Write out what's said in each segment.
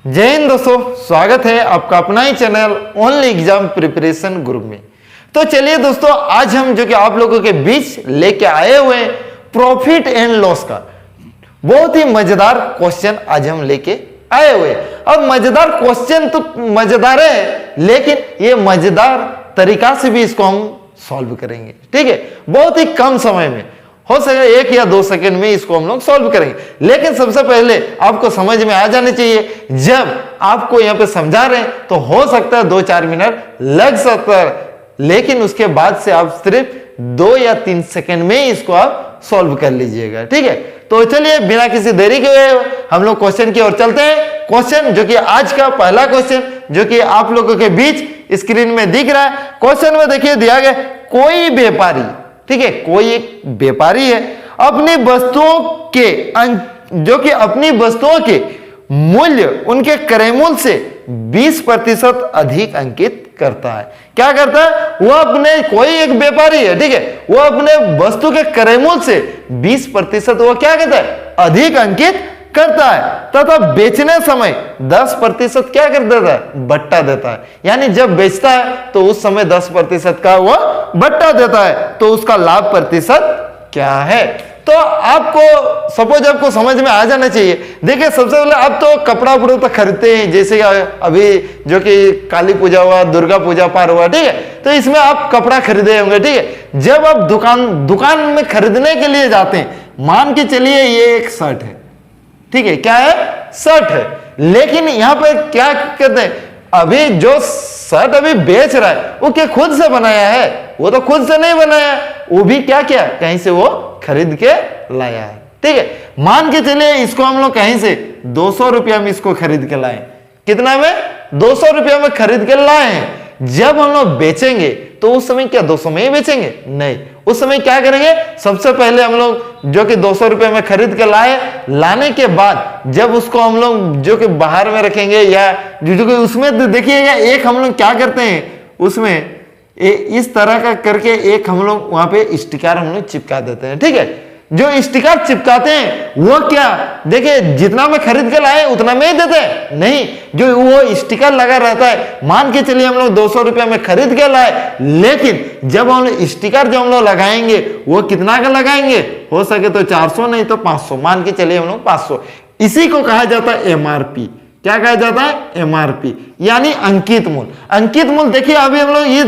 जय हिंद दोस्तों, स्वागत है आपका अपना ही channel only exam preparation group में। तो चलिए दोस्तों, आज हम जो कि आप लोगों के बीच लेके आए हुए हैं प्रॉफिट एंड लॉस का बहुत ही मजेदार क्वेश्चन आज हम लेके आए हुए। अब मजेदार क्वेश्चन तो मजेदार है, लेकिन ये मजेदार तरीका से भी इसको हम सॉल्व करेंगे। ठीक है, बहुत ही कम समय में, हो सके 1 या 2 सेकंड में इसको हम लोग सॉल्व करेंगे। लेकिन सबसे पहले आपको समझ में आ जाना चाहिए, जब आपको यहाँ पे समझा रहे हैं तो हो सकता है 2-4 मिनट लग सकता है, लेकिन उसके बाद से आप सिर्फ 2 या 3 सेकंड में इसको आप सॉल्व कर लीजिएगा। ठीक है, तो चलिए बिना किसी देरी के हम लोग क्वेश्चन की ओर चलते हैं। क्वेश्चन जो कि आज का पहला क्वेश्चन जो कि आप लोगों के बीच स्क्रीन में दिख रहा है, क्वेश्चन में देखिए दिया गया, कोई व्यापारी, ठीक है, कोई एक व्यापारी है, अपनी वस्तुओं के जो कि अपनी वस्तुओं के मूल्य उनके क्रय मूल्य से 20% अधिक अंकित करता है। क्या करता है वो? अपने कोई एक व्यापारी है, ठीक है, वो अपने वस्तु के क्रय मूल्य से 20% वो क्या करता है? अधिक अंकित करता है, तथा बेचने समय 10% क्या कर देता है? बट्टा देता है। यानी जब बेचता है तो उस समय 10% का वो बट्टा देता है, तो उसका लाभ प्रतिशत क्या है? तो आपको सपोज आपको समझ में आ जाना चाहिए। देखिए, सबसे पहले आप तो कपड़ा उपड़ा तो खरीदते हैं, जैसे अभी जो कि काली पूजा हुआ, दुर्गा पूजा पार हुआ, ठीक है, तो इसमें आप कपड़ा खरीदे होंगे। ठीक है, जब आप दुकान में खरीदने के लिए जाते हैं, मान के चलिए ये एक शर्ट है, ठीक है, क्या है? शर्ट है। लेकिन यहां पर क्या कहते हैं, अभी जो शर्ट अभी बेच रहा है वो क्या खुद से बनाया है? वो तो खुद से नहीं बनाया है, वो भी क्या किया? कहीं से वो खरीद के लाया है। ठीक है, मान के चलिए इसको हम लोग कहीं से 200 रुपया में इसको खरीद के लाए। कितना में? 200 रुपया में खरीद के लाए हैं। जब हम लोग बेचेंगे तो उस समय क्या 200 में ही बेचेंगे? नहीं, उस समय क्या करेंगे? सबसे पहले हम लोग जो कि 200 रुपये में खरीद के लाने के बाद जब उसको हम लोग जो कि बाहर में रखेंगे, या जो कि उसमें देखिएगा एक हम लोग क्या करते हैं, उसमें इस तरह का करके एक हम लोग वहां पे स्टिकर हम लोग चिपका देते हैं। ठीक है, जो स्टिकर चिपकाते हैं वो क्या, देखिए जितना में खरीद के लाए उतना में ही देते हैं? नहीं, जो वो स्टिकर लगा रहता है, मान के चलिए हम लोग 200 रुपया में खरीद के लाए, लेकिन जब हम लोग स्टिकर जो हम लोग लगाएंगे वो कितना का लगाएंगे? हो सके तो 400, नहीं तो 500, मान के चलिए हम लोग 500। इसी को कहा जाता है एमआरपी। क्या कहा जाता है? एमआरपी, यानी अंकित मूल्य। अंकित मूल्य देखिए, अभी हम लोग ये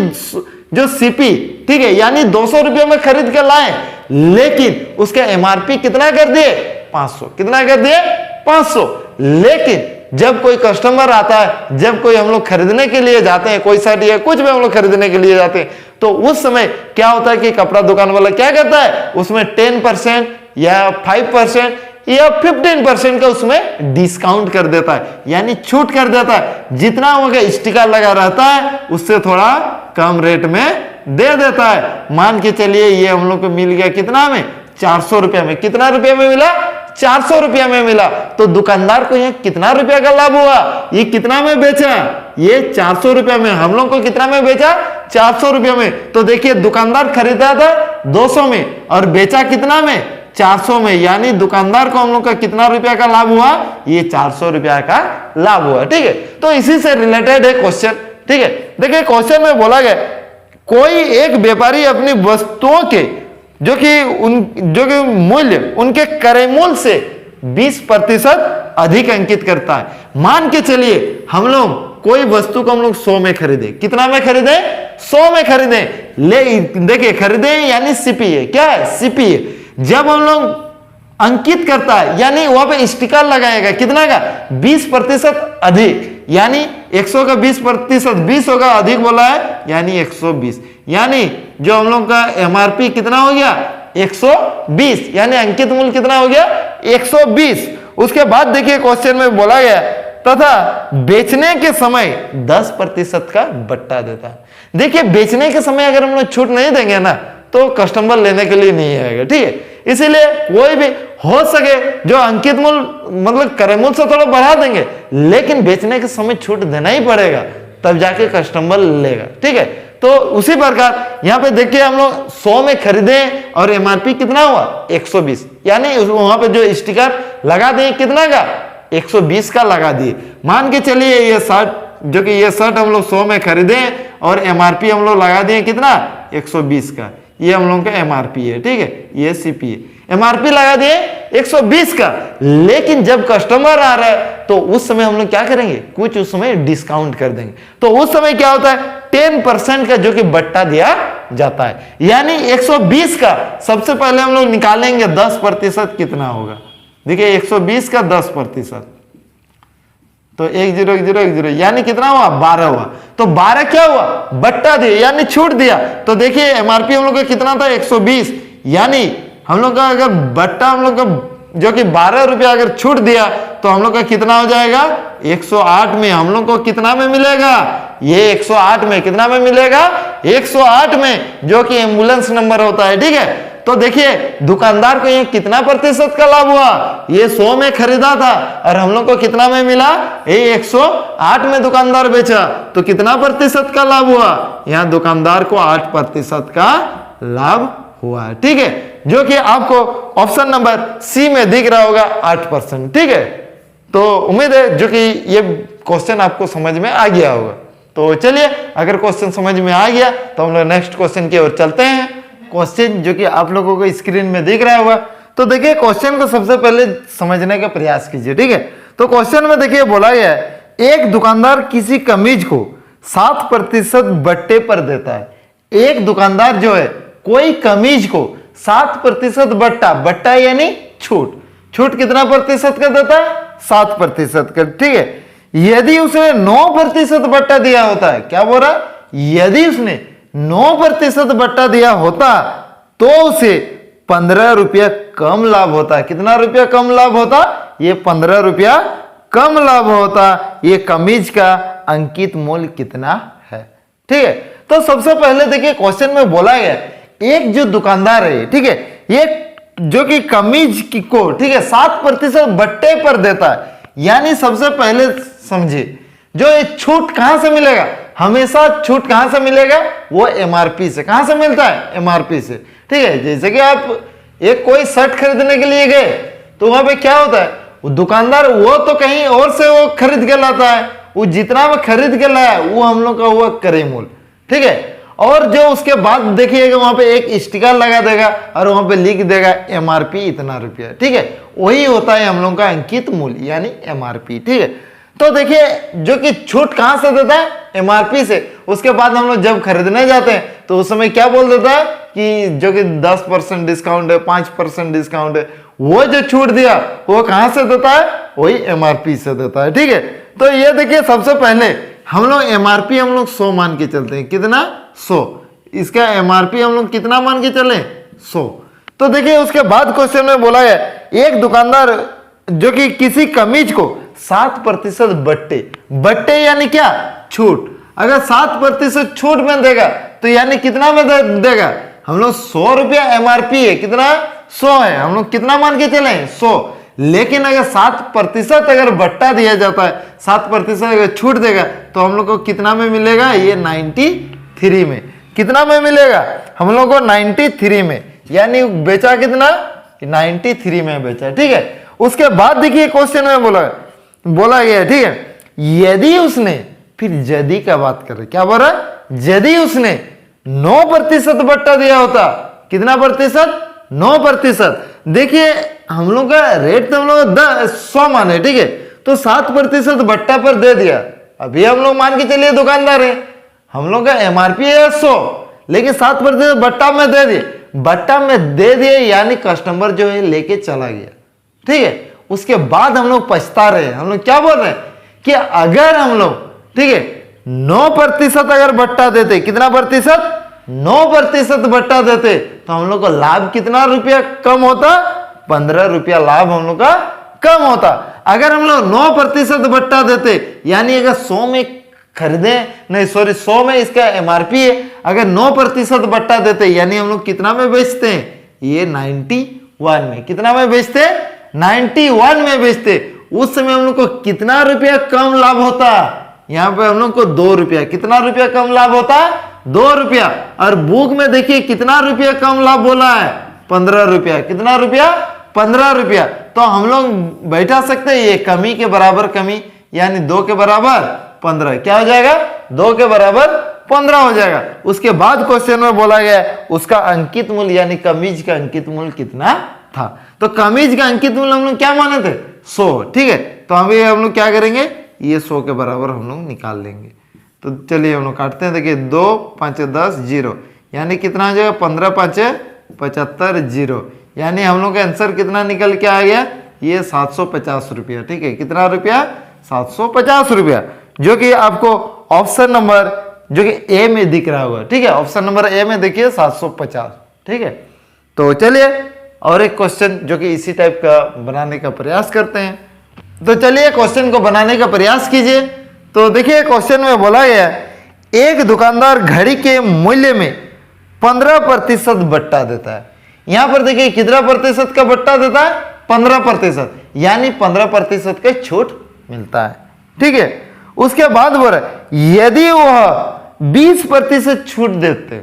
जो सीपी, ठीक है, यानी 200 रुपये में खरीद के लाए, लेकिन उसका एमआरपी कितना कर दिए? 500। कितना कर दिए? 500। लेकिन जब कोई कस्टमर आता है, जब कोई हम लोग खरीदने के लिए जाते हैं, कोई शर्ट या कुछ भी हम लोग खरीदने के लिए जाते हैं, तो उस समय क्या होता है कि कपड़ा दुकान वाला क्या करता है, उसमें 10% या 5% या 15% का उसमें डिस्काउंट कर देता है, यानी छूट कर देता है। जितना वहां स्टिकर लगा रहता है उससे थोड़ा कम रेट में दे देता है। मान के चलिए ये हम लोग को मिल गया कितना में? 400 रुपया में। कितना रुपया में मिला? 400 रुपया में मिला। तो दुकानदार को ये कितना रुपया का लाभ हुआ? ये कितना में बेचा? ये 400 रुपया में। हम लोग को कितना में बेचा? 400 रुपया में। तो देखिए, दुकानदार खरीदा था 200 में और बेचा कितना में? 400 में। यानी दुकानदार को हम लोग का कितना रुपया का लाभ हुआ? ये 400 रुपया का लाभ हुआ। ठीक है, तो इसी से रिलेटेड है क्वेश्चन। ठीक है, देखिए क्वेश्चन में बोला गया, कोई एक व्यापारी अपनी वस्तुओं के जो कि मूल्य उनके क्रय मूल्य से 20% अधिक अंकित करता है। मान के चलिए हम लोग कोई वस्तु को हम लोग 100 में खरीदे। कितना में खरीदे? 100 में खरीदे। देखिए, खरीदे यानी सीपी है। क्या है? सीपी है। जब हम लोग अंकित करता है, यानी वहां पे स्टिकर लगाएगा, कितना का? 20% अधिक, यानी 100 का 20%, 20 होगा, अधिक बोला है, यानी 120। यानी जो हम लोग का एमआरपी कितना हो गया? 120, यानी अंकित मूल्य कितना हो गया? 120। उसके बाद देखिए क्वेश्चन में बोला गया, तथा बेचने के समय 10% का बट्टा देता है। देखिए, बेचने के समय अगर हम लोग छूट नहीं देंगे ना, तो कस्टमर लेने के लिए नहीं आएगा। ठीक है, इसीलिए कोई भी हो सके जो अंकित मूल्य मतलब क्रय मूल्य से थोड़ा बढ़ा देंगे, लेकिन बेचने के समय छूट देना ही पड़ेगा, तब जाके कस्टमर लेगा। ठीक है, तो उसी प्रकार यहाँ पे देखिए हम लोग 100 में खरीदे और एमआरपी कितना हुआ? 120, यानी वहां पे जो स्टिकर लगा दें कितना का? 120 का लगा दिए। मान के चलिए ये शर्ट, जो कि ये शर्ट हम लोग 100 में खरीदे और एमआरपी हम लोग लगा दिए कितना, 120 का। ये हम लोगों का एमआरपी है, ठीक है, ये सीपी है। एमआरपी लगा दिए 120 का, लेकिन जब कस्टमर आ रहा है तो उस समय हम लोग क्या करेंगे, कुछ उस समय डिस्काउंट कर देंगे। तो उस समय क्या होता है, 10% का जो कि बट्टा दिया जाता है। यानी 120 का सबसे पहले हम लोग निकालेंगे 10% कितना होगा। देखिए 120 का 10%, तो 101010 यानी कितना हुआ, 12 हुआ। तो 12 क्या हुआ, बट्टा दिया यानी छूट दिया। तो देखिए एमआरपी हम लोग का कितना था, 120, यानी हम लोग का अगर बट्टा हम लोग का जो कि 12 रुपया अगर छूट दिया तो हम लोग का कितना हो जाएगा, 108 में। हम लोग को कितना में मिलेगा, ये 108 में कितना में मिलेगा, 108 में, जो कि एम्बुलेंस नंबर होता है, ठीक है। तो देखिए दुकानदार को ये कितना प्रतिशत का लाभ हुआ, ये 100 में खरीदा था और हम लोग को कितना में मिला, ये 108 में दुकानदार बेचा, तो कितना प्रतिशत का लाभ हुआ, यहाँ दुकानदार को 8% का लाभ हुआ है, ठीक है, जो कि आपको ऑप्शन नंबर सी में दिख रहा होगा 8%, ठीक है। तो उम्मीद है जो कि ये क्वेश्चन आपको समझ में आ गया होगा। तो चलिए, अगर क्वेश्चन समझ में आ गया तो हम लोग नेक्स्ट क्वेश्चन की ओर चलते हैं। क्वेश्चन जो कि आप लोगों को स्क्रीन में दिख रहा होगा, तो देखिए क्वेश्चन को सबसे पहले समझने का प्रयास कीजिए, ठीक है। तो क्वेश्चन में देखिए बोला गया है, एक दुकानदार किसी कमीज को 7% बट्टे पर देता है। एक दुकानदार जो है कोई कमीज को 7% बट्टा यानी छूट कितना प्रतिशत का देता है, 7% का, ठीक है। यदि उसने 9% बट्टा दिया होता है, क्या बोल रहा है, यदि उसने 9% बट्टा दिया होता तो उसे 15 रुपया कम लाभ होता। कितना रुपया कम लाभ होता, ये 15 रुपया कम लाभ होता। ये कमीज का अंकित मूल्य कितना है, ठीक है। तो सबसे पहले देखिए क्वेश्चन में बोला गया, एक जो दुकानदार है, ठीक है, ये जो कि कमीज को, ठीक है, 7% बट्टे पर देता है। यानी सबसे पहले समझिए, जो ये छूट कहां से मिलेगा, हमेशा छूट कहां से मिलेगा, वो एमआरपी से। कहां से मिलता है, एमआरपी से, ठीक है। जैसे कि आप एक कोई शर्ट खरीदने के लिए गए तो वहां पे क्या होता है, वो दुकानदार वो तो कहीं और से वो खरीद के लाता है, वो जितना वो खरीद के लाया वो हम लोग का हुआ क्रय मूल्य, ठीक है। और जो उसके बाद देखिएगा वहां पे एक स्टिकर लगा देगा और वहां पे लिख देगा एमआरपी इतना रुपया, ठीक है। वही होता है हम लोग का अंकित मूल्य यानी एमआरपी, ठीक है। तो देखिए जो कि छूट कहां से देता है, एमआरपी से। उसके बाद हम लोग जब खरीदने जाते हैं तो उस समय क्या बोल देता है कि जो कि 10% डिस्काउंट है, 5% डिस्काउंट है। वो जो छूट दिया वो कहां से देता है, वही एमआरपी से देता है, ठीक है। तो ये देखिए सबसे पहले हम लोग एमआरपी हम लोग 100 मान के चलते हैं, कितना, 100। इसका एमआरपी हम लोग कितना मान के चले, 100। तो देखिए उसके बाद क्वेश्चन में बोला है, एक दुकानदार जो कि किसी कमीज को 7% बट्टे यानी क्या, छूट। अगर 7% छूट में देगा तो यानी कितना में देगा, हम लोग 100 रुपया एमआरपी है, कितना, 100 है, हम लोग कितना मान के चले, 100। लेकिन अगर 7% अगर बट्टा दिया जाता है, 7% अगर छूट देगा तो हम लोग को कितना में मिलेगा, ये 93 में। कितना में मिलेगा, हम लोग को 93 में, यानी बेचा कितना, 93 में बेचा, ठीक है। उसके बाद देखिए क्वेश्चन में बोला गया, ठीक है, यदि उसने, फिर यदि का बात कर रहे, क्या बोल रहा है, यदि उसने 9% बट्टा दिया होता, कितना प्रतिशत, 9%। देखिए हम लोग का रेट तो हम लोग 100 माने, ठीक है। तो 7% बट्टा पर दे दिया। अभी हम लोग मान के चलिए दुकानदार है, हम लोग का एमआरपी है 100, लेकिन 7% बट्टा में दे दिए। बट्टा में दे दिए यानी कस्टमर जो है लेके चला गया, ठीक है। उसके बाद हम लोग पछता रहे हैं। हम लोग क्या बोल रहे हैं कि अगर हम लोग, ठीक है, 9% अगर बट्टा देते, कितना प्रतिशत, 9% बट्टा देते तो हम लोग का लाभ कितना रुपया कम होता, 15 रुपया लाभ हम लोग का कम होता। अगर हम लोग 9% बट्टा देते, यानी अगर 100 में खरीदे, नहीं सॉरी 100 में इसका एमआरपी है, अगर 9% बट्टा देते यानी हम लोग कितना में बेचते हैं, ये 91 में। कितना में बेचते, 91 में बेचते। उस समय हम लोग को कितना रुपया कम लाभ होता, यहाँ पे हम लोग को 2 रुपया। कितना रुपया कम लाभ होता है, 2 रुपया। और बुक में देखिए कितना रुपया कम लाभ बोला है, 15 रुपया। कितना रुपया, 15 रुपया। तो हम लोग बैठा सकते हैं ये कमी के बराबर कमी, यानी 2 के बराबर 15। क्या हो जाएगा? 2 के बराबर 15 हो जाएगा। उसके बाद क्वेश्चन में बोला गया उसका अंकित मूल्य यानी कमीज का अंकित मूल्य कितना था। तो कमीज का अंकित मूल्य हम लोग क्या माने थे? 100। ठीक है, तो अभी हम लोग क्या करेंगे, ये 100 के बराबर हम लोग निकाल लेंगे। तो चलिए हम लोग काटते हैं। देखिए 2 5 10 0 यानी कितना हो जाएगा? 15 5 75 0 यानी हम लोग का आंसर कितना निकल के आ गया? ये 750 रुपया। ठीक है, कितना रुपया? 750 रुपया, जो कि आपको ऑप्शन नंबर जो कि ए में दिख रहा होगा। ठीक है, ऑप्शन नंबर ए में देखिए 750। ठीक है, तो चलिए और एक क्वेश्चन जो कि इसी टाइप का बनाने का प्रयास करते हैं। तो चलिए क्वेश्चन को बनाने का प्रयास कीजिए। तो देखिए क्वेश्चन में बोला गया एक दुकानदार घड़ी के मूल्य में 15% बट्टा देता है। यहां पर देखिए कितना प्रतिशत का बट्टा देता है? 15%, यानी 15% का छूट मिलता है। ठीक है, उसके बाद बोल रहा यदि वह 20% छूट देते,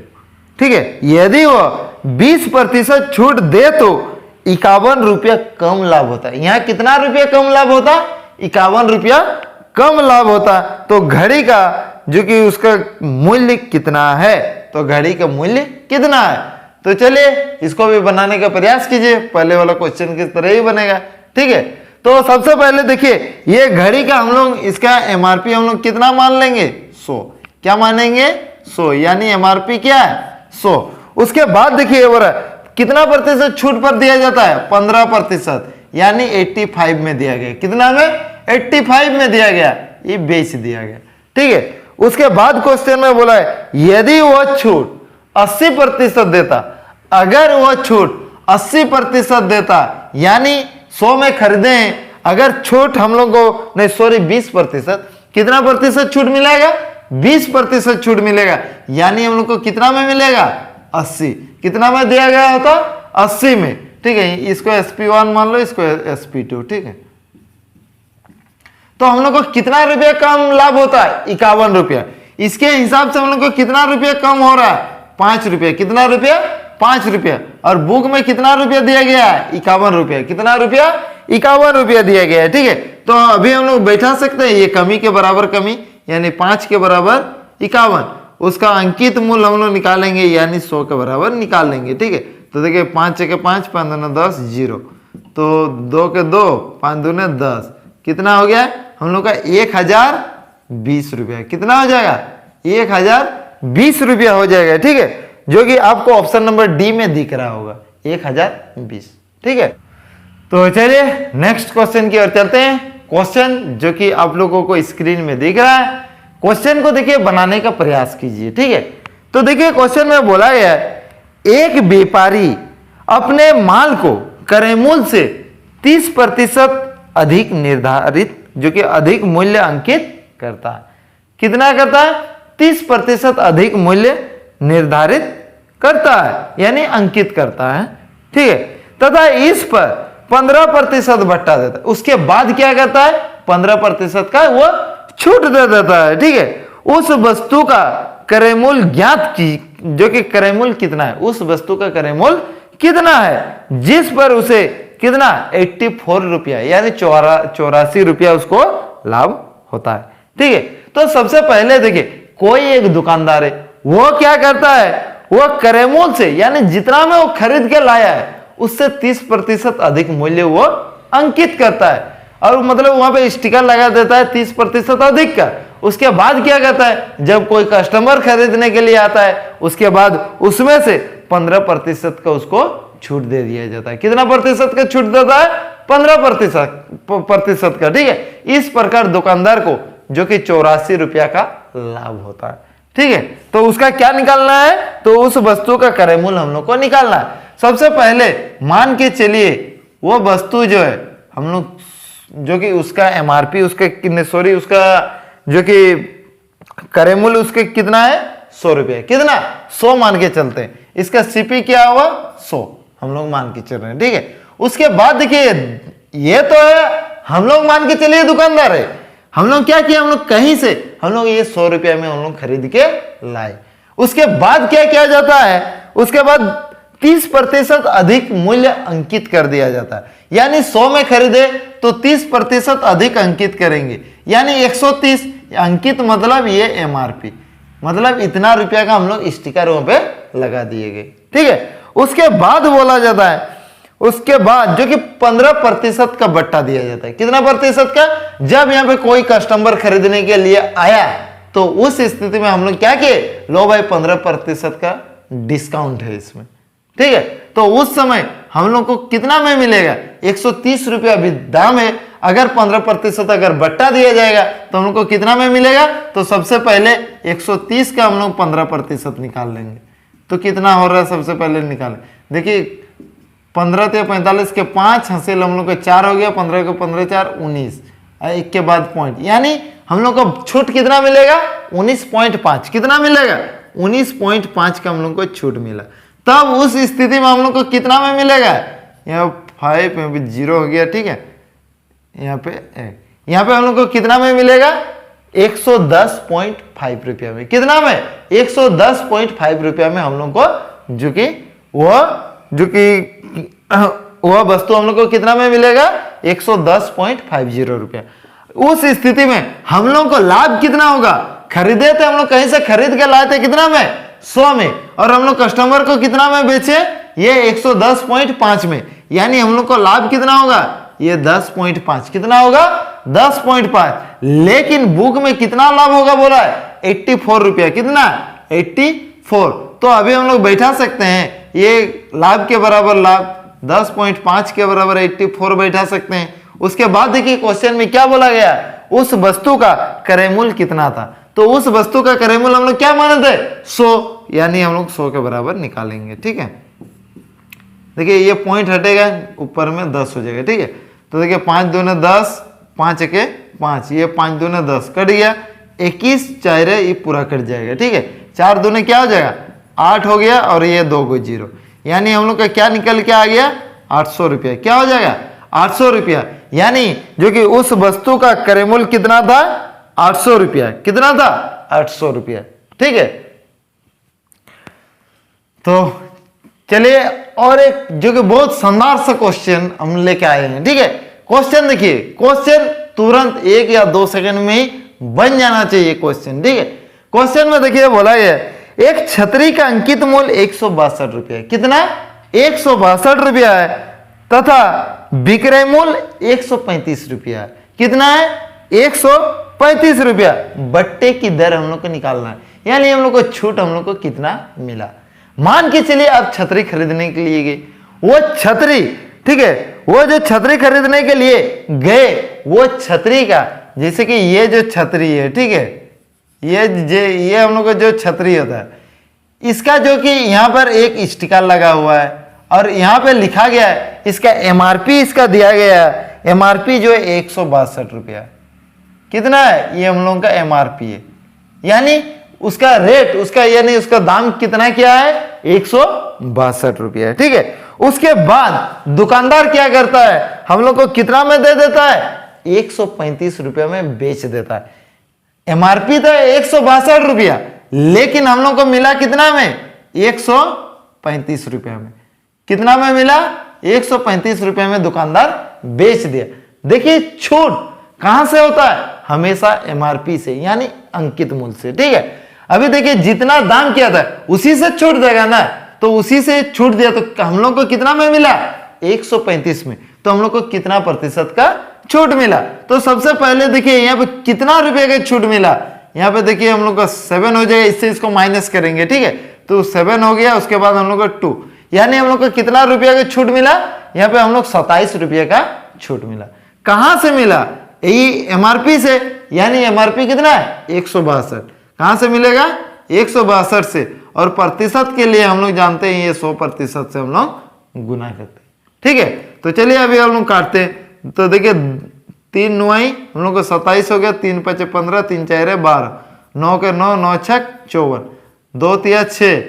ठीक है, यदि वह 20% छूट दे तो 51 रुपया कम लाभ होता है। यहां कितना रुपया कम लाभ होता? 51 रुपया कम लाभ होता। तो घड़ी का जो कि उसका मूल्य कितना है? तो घड़ी का मूल्य कितना है? तो चलिए इसको भी बनाने का प्रयास कीजिए, पहले वाला क्वेश्चन की तरह ही बनेगा। ठीक है, तो सबसे पहले देखिए ये घड़ी का हम लोग इसका एमआरपी हम लोग कितना मान लेंगे? 100। क्या मानेंगे? 100, यानी एमआरपी क्या है? 100। उसके बाद देखिए कितना प्रतिशत छूट पर दिया जाता है? 15%, यानी 85 में दिया गया। कितना में? 85 में दिया गया, ये बेच दिया गया। ठीक है, उसके बाद क्वेश्चन में बोला है यदि वह छूट 80% देता, अगर वह छूट 80% देता, यानी 100 में खरीदे हैं, अगर छूट हम लोग को नहीं सॉरी 20%, कितना प्रतिशत छूट मिलेगा? 20% छूट मिलेगा, यानी हम लोग को कितना में मिलेगा? 80। कितना में दिया गया होता? 80 में। ठीक है, इसको SP1 मान लो, इसको SP2। ठीक है, तो हम लोग को कितना रुपया कम लाभ होता है? 51 रुपया। इसके हिसाब से हम लोग को कितना रुपया कम हो रहा है? 5 रुपया। कितना रुपया? 5 रुपया। और बुक में कितना रुपया दिया गया है? 51 रुपया। कितना रुपया? 51 रुपया दिया गया है। ठीक है, तो अभी हम लोग बैठा सकते हैं ये कमी के बराबर कमी, यानी 5 के बराबर 51। उसका अंकित मूल्य हम लोग निकालेंगे, यानी 100 के बराबर निकाल लेंगे। ठीक है, तो देखिए 5 के 5 5 2 10 0, तो 2 के 2 5 2 10, कितना हो गया हम लोग का? 1020 रुपया। कितना हो जाएगा? 1020 रुपया हो जाएगा। ठीक है, जो कि आपको ऑप्शन नंबर डी में दिख रहा होगा 1020। ठीक है, तो चलिए नेक्स्ट क्वेश्चन की ओर चलते हैं। क्वेश्चन जो कि आप लोगों को स्क्रीन में दिख रहा है, क्वेश्चन को देखिए बनाने का प्रयास कीजिए। ठीक है, तो देखिए क्वेश्चन में बोला गया है एक व्यापारी अपने माल को क्रय मूल्य से 30% अधिक निर्धारित जो कि अधिक मूल्य अंकित करता है। कितना करता है? 30% अधिक मूल्य निर्धारित करता है, यानी अंकित करता है। ठीक है, तथा इस पर 15% बट्टा देता है। उसके बाद क्या करता है? 15% का वो छूट दे देता है। ठीक है, उस वस्तु का क्रय मूल्य ज्ञात की जो कि क्रय मूल्य कितना है? उस वस्तु का क्रय मूल्य कितना है जिस पर उसे कितना? 84 रुपया, यानी 84 रुपया उसको लाभ होता है। ठीक है, तो सबसे पहले देखिए कोई एक दुकानदार है, वो क्या करता है? वो क्रय मूल्य से यानी जितना में वो खरीद के लाया है उससे 30% अधिक मूल्य वो अंकित करता है, और मतलब वहां पे स्टिकर लगा देता है 30% अधिक का। उसके बाद क्या करता है? जब कोई कस्टमर खरीदने के लिए आता है उसके बाद उसमें से 15% का उसको छूट दे दिया जाता है। कितना प्रतिशत का छूट देता है? 15% का। ठीक है, इस प्रकार दुकानदार को जो कि 84 रुपया का लाभ होता है। ठीक है, तो उसका क्या निकालना है? तो उस वस्तु का क्रय मूल्य हम लोग को निकालना है। सबसे पहले मान के चलिए वो वस्तु जो है हम लोग जो कि उसका एमआरपी उसका कितने सॉरी उसका जो कि क्रय मूल्य उसके कितना है? 100 रुपया। कितना? 100 मान के चलते हैं। इसका सीपी क्या हुआ? 100 हम लोग मान के चल रहे हैं। ठीक है, उसके बाद देखिए ये तो है हम लोग मान के चलिए दुकानदार है, हम लोग क्या किया? हम लोग कहीं से हम लोग ये 100 रुपया में हम लोग खरीद के लाए। उसके बाद क्या किया जाता है? उसके बाद 30% अधिक मूल्य अंकित कर दिया जाता है। यानी 100 में खरीदे तो 30% अधिक अंकित करेंगे, यानी 130 अंकित, मतलब ये एमआरपी, मतलब इतना रुपया का हम लोग स्टिकर वहां पे लगा दिए गए। ठीक है, उसके बाद बोला जाता है, उसके बाद जो कि 15% का बट्टा दिया जाता है। कितना प्रतिशत का? जब यहाँ पे कोई कस्टमर खरीदने के लिए आया तो उस स्थिति में हम लोग क्या किए, लो भाई 15% का डिस्काउंट है इसमें। ठीक है, तो उस समय हम लोग को कितना में मिलेगा, 130 रुपया अभी दाम है। अगर 15% अगर बट्टा दिया जाएगा तो हम लोग को कितना में मिलेगा, तो सबसे पहले 130 का हम लोग 15% निकाल लेंगे तो कितना हो रहा है, सबसे पहले निकालें। देखिए 15 से 45 के 5 हासिल हम लोग को 4 हो गया, 15 के 15 4 19, एक के बाद पॉइंट, यानी हम लोग को छूट कितना मिलेगा, 19.5। कितना मिलेगा, 19.5 का हम लोग को छूट मिला। तब उस स्थिति में हम लोग को कितना में मिलेगा, यहाँ 5 में भी 0 हो गया। ठीक है, यहाँ पे हम लोग को कितना में मिलेगा, 110.5 रुपया में। कितना में, 110.5 रुपया में हम लोग को वह वस्तु हम लोग को कितना में मिलेगा, 110.50 रुपया। उस स्थिति में हम लोग को लाभ कितना होगा, खरीदे थे हम लोग कहीं से खरीद के लाए थे कितना में, 100 में, और हम लोग कस्टमर को कितना में बेचे, ये 110.5 में, यानी हम लोग को लाभ कितना होगा, ये 10.5। कितना होगा, 10.5। लेकिन बुक में कितना लाभ होगा बोला है, 84 रुपया। कितना, 84। तो अभी हम लोग बैठा सकते हैं, ये लाभ के बराबर लाभ 10.5 के बराबर 84 बैठा सकते हैं। उसके बाद देखिए क्वेश्चन में क्या बोला गया, उस वस्तु का क्रय मूल्य कितना था, तो उस वस्तु का क्रय मूल्य हम लोग क्या माने थे, 100, यानी हम लोग 100 के बराबर निकालेंगे। ठीक है, देखिए ये पॉइंट हटेगा, ऊपर में 10 हो जाएगा। ठीक है, तो देखिए 5 दूने 10, 5 के 5, ये 5 दूने 10 कट गया, 21 4 ये पूरा कट जाएगा। ठीक है, 4 दूने क्या हो जाएगा, 8 हो गया, और ये 2 को 0, यानी हम लोग का क्या निकल के आ गया, 800 रुपया। क्या हो जाएगा, 800 रुपया, यानी जो कि उस वस्तु का क्रय मूल्य कितना था, 800 रुपया। कितना था, 800 रुपया। ठीक है, तो चलिए और एक जो कि बहुत शानदार सा क्वेश्चन हम लेके आए हैं। ठीक है, क्वेश्चन देखिए, क्वेश्चन तुरंत 1 या 2 सेकंड में ही बन जाना चाहिए क्वेश्चन। ठीक है, क्वेश्चन में देखिए बोला गया एक छतरी का अंकित मूल्य 162 रुपया। कितना, 162 रुपया है, तथा विक्रय मूल्य 135 रुपया है। कितना है, 135 रुपया। बट्टे की दर हम लोग को निकालना है, यानी हम लोग को छूट हम लोग को कितना मिला। मान के चलिए आप छतरी खरीदने के लिए गए, वो छतरी, ठीक है, वो जो छतरी खरीदने के लिए गए, वो छतरी का, जैसे कि ये जो छतरी है, ठीक है, ये हम लोग का जो छतरी होता है, इसका जो कि यहाँ पर एक स्टिकर लगा हुआ है और यहाँ पे लिखा गया है, इसका एमआरपी इसका दिया गया है, एमआरपी जो है 162 रुपया। कितना है, ये हम लोगों का एमआरपी है, यानी उसका रेट, उसका यानी उसका दाम कितना क्या है, 162 रुपया है। ठीक है, उसके बाद दुकानदार क्या करता है, हम लोग को कितना में दे देता है, 135 रुपया में बेच देता है। एमआरपी था 162 रुपया, लेकिन हम लोग को मिला कितना में, 135 रुपया में। कितना में मिला, 135 रुपया में दुकानदार बेच दिया। देखिए छूट कहां से होता है, हमेशा एमआरपी से, यानी अंकित मूल्य से। ठीक है, अभी देखिए जितना दाम किया था उसी से छूट देगा ना, तो उसी से छूट दिया, तो हम लोग को कितना में मिला, 135 में, तो हम लोग को कितना प्रतिशत का छूट मिला। तो सबसे पहले देखिए यहाँ पे कितना रुपए का छूट मिला, यहाँ पे देखिए हम लोग का 7 हो जाएगा, इससे इसको माइनस करेंगे। ठीक है, तो 7 हो गया, उसके बाद हम लोग का 2, यानी हम लोग को कितना रुपया का छूट मिला, यहाँ पे हम लोग 27 रुपये का छूट मिला। कहां से मिला, यही एमआरपी से, यानी एमआरपी कितना है, 162। कहां से मिलेगा, 162 से, और प्रतिशत के लिए हम लोग जानते हैं ये 100% से हम लोग गुना करते हैं। ठीक है, तो चलिए अभी हम लोग काटते हैं। तो देखिए 3 9 हम लोग को 27 हो गया, 3 5 15, 3 4 12, 9 के 9, 9 6 54, 2 3 6,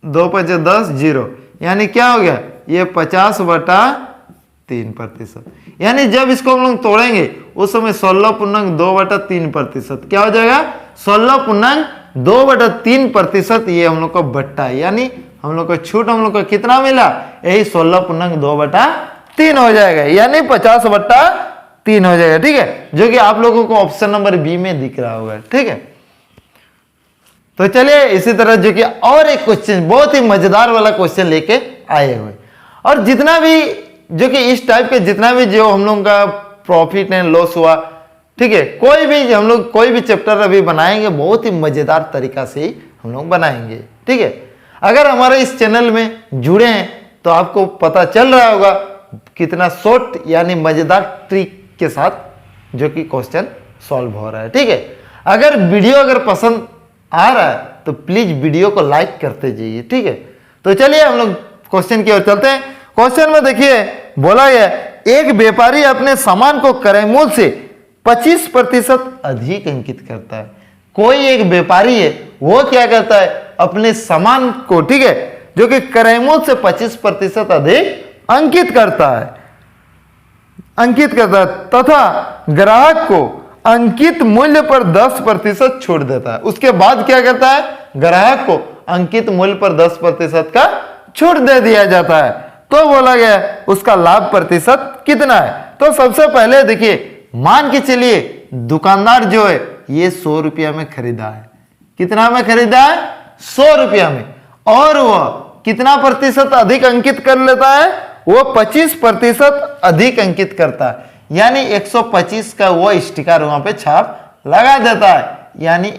2 5 10 0, यानी क्या हो गया, ये 50/3%। यानी जब इसको हम लोग तोड़ेंगे उस समय 16.2/3%। क्या हो जाएगा, 16.2/3%। ये हम लोग का बट्टा है, यानी हम लोग को छूट हम लोग को कितना मिला, यही 16/2/3 हो जाएगा, यानी 50/3 हो जाएगा। ठीक है, जो कि आप लोगों को ऑप्शन नंबर बी में दिख रहा होगा। ठीक है, तो चलिए इसी तरह जो कि और एक क्वेश्चन, बहुत ही मजेदार वाला क्वेश्चन लेके आए हुए। और जितना भी जो कि इस टाइप के जितना भी जो हम लोग का प्रॉफिट एंड लॉस हुआ, ठीक है, कोई भी हम लोग कोई भी चैप्टर अभी बनाएंगे बहुत ही मजेदार तरीका से ही हम लोग बनाएंगे। ठीक है, अगर हमारे इस चैनल में जुड़े हैं तो आपको पता चल रहा होगा कितना शॉर्ट यानी मजेदार ट्रिक के साथ जो कि क्वेश्चन सॉल्व हो रहा है। ठीक है, अगर वीडियो अगर पसंद आ रहा है तो प्लीज वीडियो को लाइक करते जाइए। ठीक है, तो चलिए हम लोग क्वेश्चन की ओर चलते हैं। क्वेश्चन में देखिए बोला गया, एक व्यापारी अपने सामान को क्रय मूल्य से 25% अधिक अंकित करता है। कोई एक व्यापारी है, वो क्या करता है, अपने सामान को, ठीक है, जो कि क्रय मूल्य से 25% अधिक अंकित करता है तथा ग्राहक को अंकित मूल्य पर 10% छूट देता है। उसके बाद क्या करता है, ग्राहक को अंकित मूल्य पर 10% का छूट दे दिया जाता है। तो बोला गया उसका लाभ प्रतिशत कितना है। तो सबसे पहले देखिए, मान के चलिए दुकानदार जो है ये 100 रुपया में खरीदा है। कितना में खरीदा है, 100 रुपया में, और वह कितना प्रतिशत अधिक अंकित कर लेता है, वो 25% अधिक अंकित करता है, यानी 125 का वो स्टिकर वहां पे छाप लगा देता है, यानी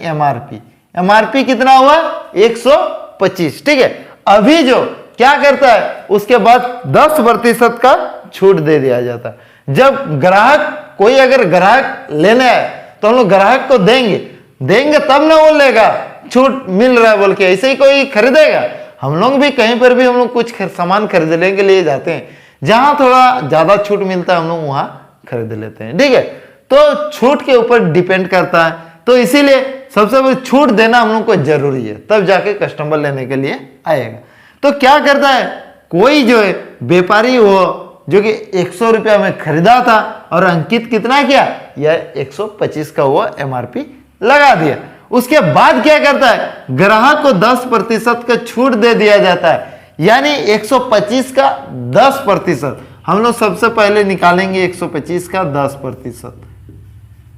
एमआरपी कितना हुआ, 125। ठीक है, अभी जो क्या करता है, उसके बाद 10% का छूट दे दिया जाता है। जब ग्राहक, कोई अगर ग्राहक लेने आए तो हम लोग ग्राहक को देंगे तब ना वो लेगा, छूट मिल रहा है बोल के ऐसे ही कोई खरीदेगा। हम लोग भी कहीं पर भी हम लोग कुछ सामान खरीदने के लिए जाते हैं, जहां थोड़ा ज्यादा छूट मिलता है हम लोग वहां खरीद लेते हैं। ठीक है, तो छूट के ऊपर डिपेंड करता है, तो इसीलिए सबसे पहले छूट देना हम लोग को जरूरी है, तब जाके कस्टमर लेने के लिए आएगा। तो क्या करता है, कोई जो है व्यापारी हो जो कि 100 रुपया में खरीदा था और अंकित कितना किया, यह 125 का वो एमआरपी लगा दिया। उसके बाद क्या करता है, ग्राहक को 10% का छूट दे दिया जाता है, यानी 125 का 10%। हम लोग सबसे पहले निकालेंगे 125 का 10%।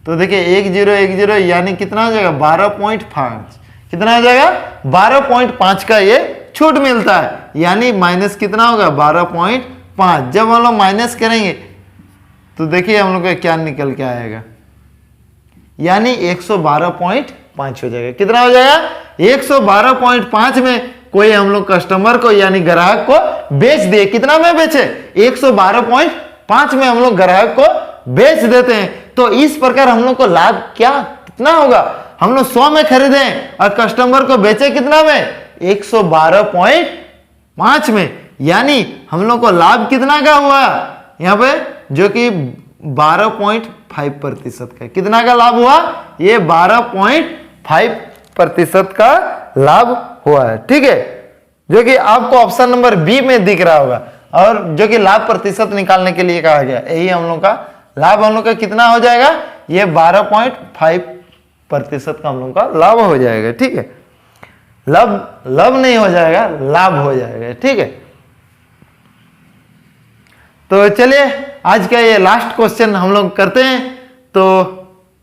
तो देखिए 1010 यानी कितना हो जाएगा, 12.5। कितना हो जाएगा, 12.5 का ये छूट मिलता है, यानी माइनस कितना होगा, 12.5। जब हम लोग माइनस करेंगे तो देखिए हम लोग का क्या निकल के आएगा, यानी 112.5 हो जाएगा। कितना हो जाएगा, 112.5 में कोई हम लोग कस्टमर को यानी ग्राहक को बेच दिए। कितना में बेचे, 112.5 में हम लोग ग्राहक को बेच देते हैं। तो इस प्रकार हम लोग को लाभ क्या कितना होगा, हम लोग 100 में खरीदे और कस्टमर को बेचे कितना में, 112.5 में, यानी हम लोग को लाभ कितना का हुआ यहाँ पे, जो कि 12.5% का। कितना का लाभ हुआ, ये 12.5% का लाभ हुआ है। ठीक है, जो कि आपको ऑप्शन नंबर बी में दिख रहा होगा, और जो कि लाभ प्रतिशत निकालने के लिए कहा गया, यही हम लोग का लाभ हम लोग का कितना हो जाएगा, ये 12.5% का हम लोग का लाभ हो जाएगा। ठीक है, लाभ नहीं हो जाएगा, लाभ हो जाएगा। ठीक है, तो चलिए आज का ये लास्ट क्वेश्चन हम लोग करते हैं। तो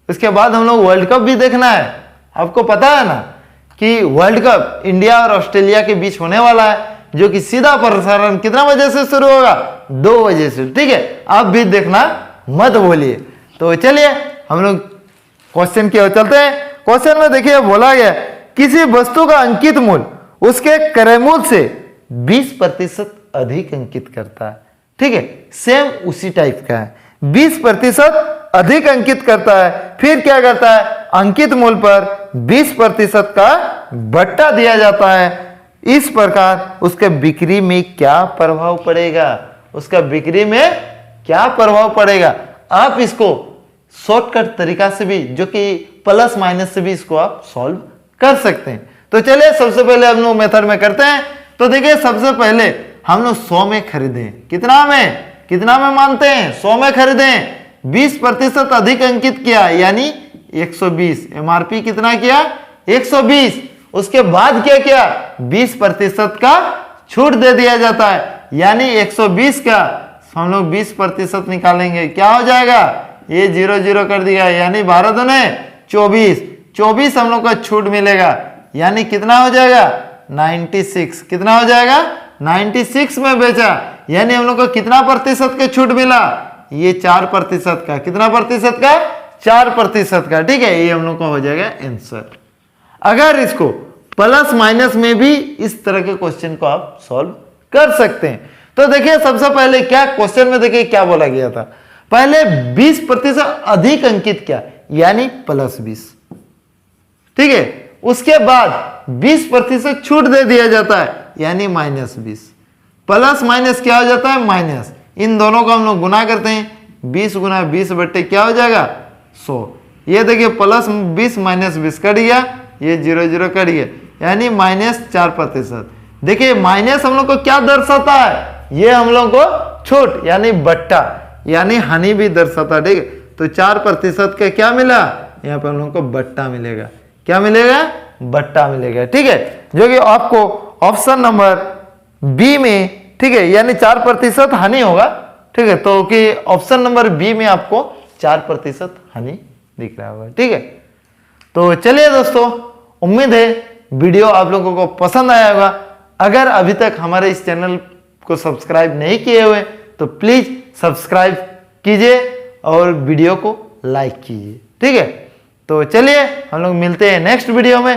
इसके बाद हम लोग वर्ल्ड कप भी देखना है। आपको पता है ना कि वर्ल्ड कप इंडिया और ऑस्ट्रेलिया के बीच होने वाला है, जो कि सीधा प्रसारण कितना बजे से शुरू होगा, 2 बजे से। ठीक है, आप भी देखना मत भूलिए। तो चलिए हम लोग क्वेश्चन की ओर चलते हैं। क्वेश्चन में देखिए बोला गया, किसी वस्तु का अंकित मूल्य उसके क्रय मूल्य से 20% अधिक अंकित करता है। ठीक है, सेम उसी टाइप का है, 20% अधिक अंकित करता है। फिर क्या करता है, अंकित मूल्य पर 20% का बट्टा दिया जाता है। इस प्रकार उसके बिक्री में क्या प्रभाव पड़ेगा, उसका बिक्री में क्या प्रभाव पड़ेगा। आप इसको शॉर्टकट तरीका से भी, जो कि प्लस माइनस से भी इसको आप सॉल्व कर सकते हैं। तो चलिए सबसे पहले हम लोग मेथड में करते हैं। तो देखिए सबसे पहले हम लोग 100 में खरीदे, कितना में मानते हैं, 100 में खरीदे, 20% अधिक अंकित किया, यानी 120। एमआरपी कितना किया, 120, उसके बाद क्या किया 20% का छूट दे दिया जाता है, यानी 120 का हम लोग 20% निकालेंगे, क्या हो जाएगा ये 0 0 कर दिया, यानी 12 दूने 24 हम लोग का छूट मिलेगा, यानी कितना हो जाएगा 96, कितना हो जाएगा 96 में बेचा, यानी हम लोग को कितना प्रतिशत का छूट मिला, ये 4% का, कितना प्रतिशत का 4% का, ठीक है, ये हम लोग का हो जाएगा आंसर। अगर इसको प्लस माइनस में भी इस तरह के क्वेश्चन को आप सॉल्व कर सकते हैं। तो देखिए सबसे पहले क्या क्वेश्चन में देखिए क्या बोला गया था, पहले 20% अधिक अंकित क्या, यानी +20, ठीक है, उसके बाद 20% छूट दे दिया जाता है, यानी -20, प्लस माइनस क्या हो जाता है माइनस, इन दोनों को हम लोग गुना करते हैं, 20 गुना 20 बट्टे क्या हो जाएगा 100, ये देखिए +20 -20 कट गया, ये 0 0 कट गया, यानी -4%। देखिए माइनस हम लोग को क्या दर्शाता है, ये हम लोग को छूट यानी बट्टा यानी हानि भी दर्शाता, ठीक है, तो 4% का क्या मिला, यहाँ पे हम लोग को बट्टा मिलेगा, क्या मिलेगा बट्टा मिलेगा, ठीक है, जो कि आपको ऑप्शन नंबर बी में, ठीक है, यानी 4% हानि होगा, ठीक है, तो कि ऑप्शन नंबर बी में आपको 4% हानि दिख रहा होगा, ठीक है। तो चलिए दोस्तों, उम्मीद है वीडियो आप लोगों को पसंद आया होगा। अगर अभी तक हमारे इस चैनल को सब्सक्राइब नहीं किए हुए तो प्लीज सब्सक्राइब कीजिए और वीडियो को लाइक कीजिए, ठीक है। तो चलिए हम लोग मिलते हैं नेक्स्ट वीडियो में।